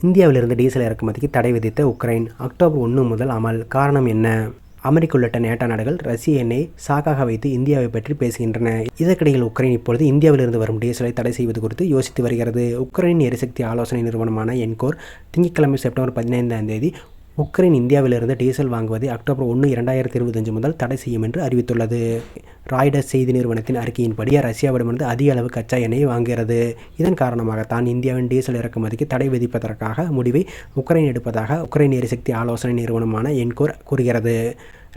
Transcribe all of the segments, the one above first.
இந்தியாவிலிருந்து டீசல் இறக்குமதிக்கு தடை விதித்த உக்ரைன் அக்டோபர் 1 முதல் அமல். காரணம் என்ன? அமெரிக்க உள்ளிட்ட நேட்டோ நாடுகள் ரஷ்ய எண்ணெய் சாக்காக வைத்து இந்தியாவை பற்றி பேசுகின்றன. இதற்கிடையில் உக்ரைன் இப்பொழுது இந்தியாவிலிருந்து வரும் டீசலை தடை செய்வது குறித்து யோசித்து வருகிறது. உக்ரைன் எரிசக்தி ஆலோசனை நிறுவனமான என்கோர் திங்கட்கிழமை செப்டம்பர் 15ஆம் தேதி உக்ரைன் இந்தியாவிலிருந்து டீசல் வாங்குவதை அக்டோபர் 1, 2025 முதல் தடை செய்யும் என்று அறிவித்துள்ளது. ராய்டர்ஸ் செய்தி நிறுவனத்தின் அறிக்கையின்படி ரஷ்யாவிடமிருந்து அதிக அளவு கச்சா எண்ணெயை வாங்குகிறது. இதன் காரணமாகத்தான் இந்தியாவின் டீசல் இறக்குமதிக்கு தடை விதிப்பதற்காக முடிவை உக்ரைன் எடுப்பதாக உக்ரைன் எரிசக்தி ஆலோசனை நிறுவனமான என்கோர் கூறுகிறது.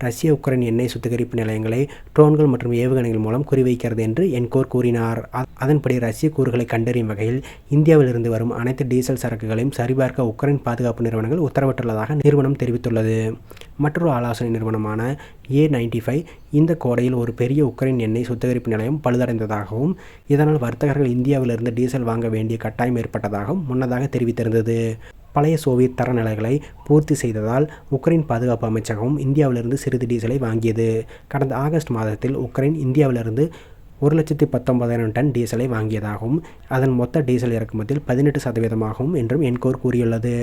ரஷ்ய உக்ரைன் எண்ணெய் சுத்திகரிப்பு நிலையங்களை ட்ரோன்கள் மற்றும் ஏவுகணைகள் மூலம் குறிவைக்கிறது என்று என்கோர் கூறினார். அதன்படி ரஷ்ய கூறுகளை கண்டறியும் வகையில் இந்தியாவிலிருந்து வரும் அனைத்து டீசல் சரக்குகளையும் சரிபார்க்க உக்ரைன் பாதுகாப்பு நிறுவனங்கள் உத்தரவிட்டுள்ளதாக நிறுவனம் தெரிவித்துள்ளது. மற்றொரு ஆலோசனை நிறுவனமான A95 இந்த கோடையில் ஒரு பெரிய உக்ரைன் எண்ணெய் சுத்திகரிப்பு நிலையம் பழுதடைந்ததாகவும் இதனால் வர்த்தகர்கள் இந்தியாவிலிருந்து டீசல் வாங்க வேண்டிய கட்டாயம் ஏற்பட்டதாகவும் முன்னதாக தெரிவித்திருந்தது. பழைய சோவியத் தரநிலைகளை பூர்த்தி செய்ததால் உக்ரைன் பாதுகாப்பு அமைச்சகமும் இந்தியாவிலிருந்து சிறிது டீசலை வாங்கியது. கடந்த ஆகஸ்ட் மாதத்தில் உக்ரைன் இந்தியாவிலிருந்து 1,19,000 டன் டீசலை வாங்கியதாகவும் அதன் மொத்த டீசல் இறக்குமதியில் 18% என்றும் என்கோர் கூறியுள்ளது.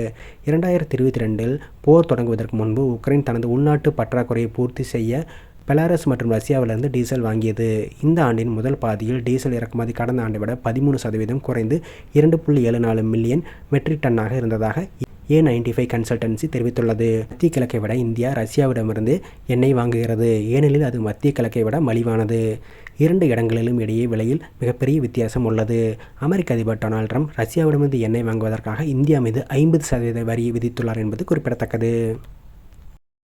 2022இல் போர் தொடங்குவதற்கு முன்பு உக்ரைன் தனது உள்நாட்டு பற்றாக்குறையை பூர்த்தி செய்ய பெலாரஸ் மற்றும் ரஷ்யாவிலிருந்து டீசல் வாங்கியது. இந்த ஆண்டின் முதல் பாதியில் டீசல் இறக்குமதி கடந்த ஆண்டை விட 13% குறைந்து 2.74 மில்லியன் மெட்ரிக் டன்னாக இருந்ததாக A95 கன்சல்டன்சி தெரிவித்துள்ளது. மத்திய கிழக்கை விட இந்தியா ரஷ்யாவிடமிருந்து எண்ணெய் வாங்குகிறது. ஏனெனில் அது மத்திய கிழக்கை விட மலிவானது. 2 இடங்களிலும் இடையே விலையில் மிகப்பெரிய வித்தியாசம் உள்ளது. அமெரிக்க அதிபர் டொனால்ட் ட்ரம்ப் ரஷ்யாவிடமிருந்து எண்ணெய் வாங்குவதற்காக இந்தியா மீது 50% வரி விதித்துள்ளார் என்பது குறிப்பிடத்தக்கது.